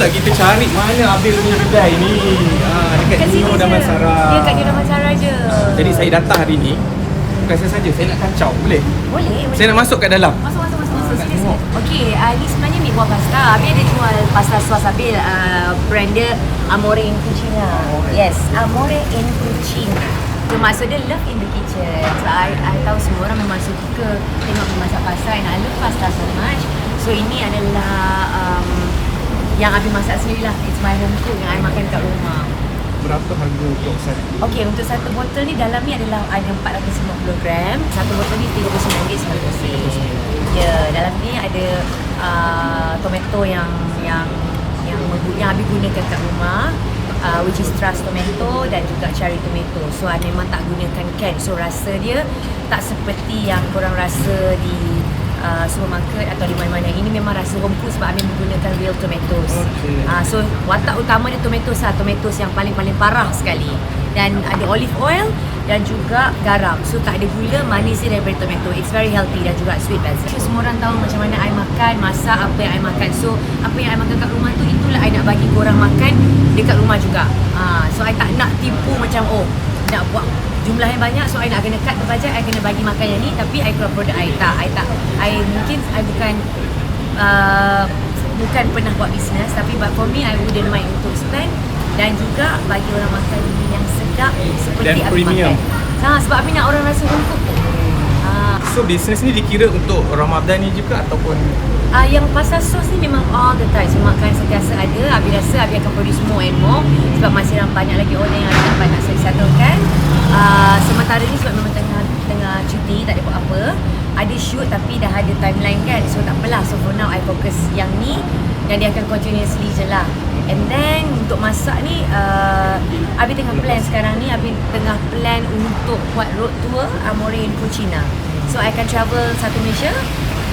tak kita cari mana Abil punya kedai ni? Dekat Nino Damansara. Dia kat Nino Damansara je. Jadi saya datang hari ni. Bukan saya saja, saya nak kacau. Boleh? Boleh. Saya nak masuk kat dalam. Masuk. Sila. Okey, ni sebenarnya mi buah pasta. Abil ada jual pasta sos Abil. Brand dia Amore in Cucina. Yes, Amore in Cucina. So maksud dia love in the kitchen. So I tahu semua orang memang suka tengok masak pasta, and I love pasta so much. So ini adalah yang Abil masak sendiri lah. It's my home cook yang I makan kat rumah. Berapa harga untuk satu? Okey, untuk satu botol ni dalam ni adalah ada 450 gram. Satu botol ni RM39.90. Ya, dalam ni ada tomato yang Abi gunakan kat rumah, which is trust tomato dan juga cherry tomato. So I memang tak gunakan can. So rasa dia tak seperti yang korang rasa di supermarket atau di mana-mana. Ini memang rasa home cooked sebab Abi menggunakan real tomatoes. Okay. So watak utama dia tomatoes lah, tomatoes yang paling parah sekali. Dan ada olive oil dan juga garam. So tak ada gula, manis dia daripada tomato. It's very healthy dan juga sweet and so, semua orang tahu macam mana I makan, masak apa yang I makan. So apa yang I makan kat rumah tu, itulah I nak bagi korang makan dekat rumah juga. So I tak nak tipu macam nak buat jumlah yang banyak, so I nak kena cut budget, I kena bagi makan yang ni, tapi I keluar produk I tak. I mungkin I bukan pernah buat bisnes, tapi but for me I wouldn't mind untuk spend dan juga bagi orang makan yang sedap seperti dan Abi premium. makan. Sebab Abi nak orang rasa home cooked. So bisnes ni dikira untuk Ramadan ni juga ataupun Yang pasta sos ni memang all the time. So makan sentiasa ada. Abi rasa Abi akan produce more and more sebab masih banyak lagi orang yang dapat nak settlekan. Sementara ni sebab memang tengah cuti, tak ada buat apa. Ada shoot tapi dah ada timeline kan. So tak apalah. So for now I fokus yang ni dan dia akan continuously je lah. And then untuk masak ni Abi tengah plan sekarang ni. Abi tengah plan untuk buat road tour Amore in Cucina. So I akan travel satu Malaysia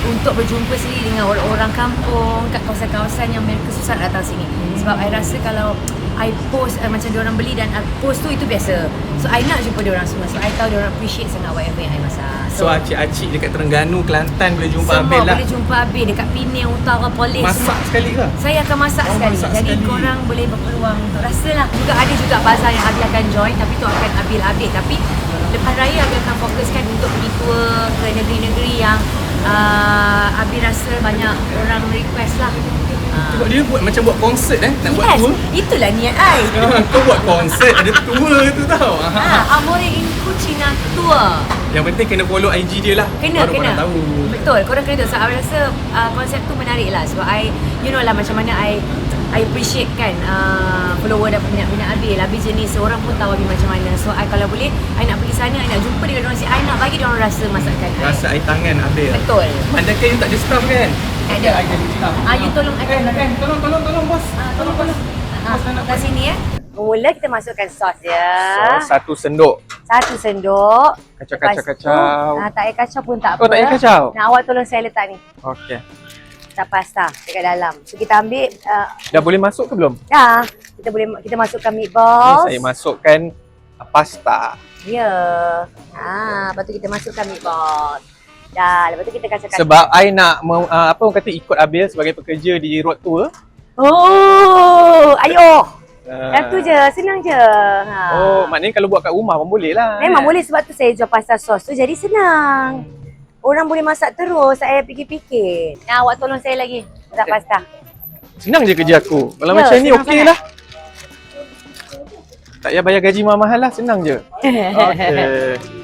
untuk berjumpa sendiri dengan orang-orang kampung kat kawasan-kawasan yang mereka susah datang sini. Sebab I rasa kalau I post macam diorang beli dan I post tu, itu biasa. So I nak jumpa diorang semua. So I tahu diorang appreciate sangat whatever yang I masak. So acik-acik dekat Terengganu, Kelantan boleh jumpa semua Abil lah. boleh jumpa Abil dekat Penang, Utara, Polis. Masak semua. sekali ke? Saya akan masak sekali. Jadi korang boleh berpeluang untuk rasalah. Juga ada juga bazar yang Abil akan join, tapi tu akan Abil update. Tapi lepas raya Abil akan fokuskan untuk pergi tour ke negeri-negeri yang Abi rasa banyak orang request lah. Sebab dia buat konsert nak buat tour. Itulah niat I. Kau buat konsert ada tour tu tau. Amore in Cucina Tour. Yang penting kena follow IG dia lah. Kena. Korang tahu. Betul, korang kena tahu. So I rasa konsep tu menarik lah. Sebab I, you know lah macam mana I appreciate kan follower dan peminat-peminat Abil. Abil jenis seorang pun tahu Abil macam mana. So I kalau boleh, I nak pergi sana, I nak jumpa dengan orang. I nak bagi diorang rasa masakan I. Rasa air tangan Abil. Betul. Anda kan you tak ada staff kan? Ada. I jadi staff. You tolong I. Tolong bos. Tolong. Kat sini ya. Mula kita masukkan sos dia. Sos 1 sendok. 1 sendok. Kacau. Tak payah kacau pun tak apa. Tak payah kacau? Nah, awak tolong saya letak ni. Okey. Letak pasta dekat dalam. So kita ambil. Dah boleh masuk ke belum? Dah. Kita masukkan meatballs. Saya masukkan pasta. Ya. Lepas tu kita masukkan meatballs. Dah. Lepas tu kita kacau-kacau. Sebab I nak apa orang kata ikut Abil sebagai pekerja di road tour. Ayo. Yang tu je, senang je. Maknanya kalau buat kat rumah pun boleh lah. Memang boleh, sebab tu saya jual pasta sos tu jadi senang. Orang boleh masak terus, saya fikir-fikir. Awak tolong saya lagi, letak pasta. Senang je kerja aku. Kalau macam ni okey lah. Tak payah bayar gaji mahal-mahal lah, senang je. Okey.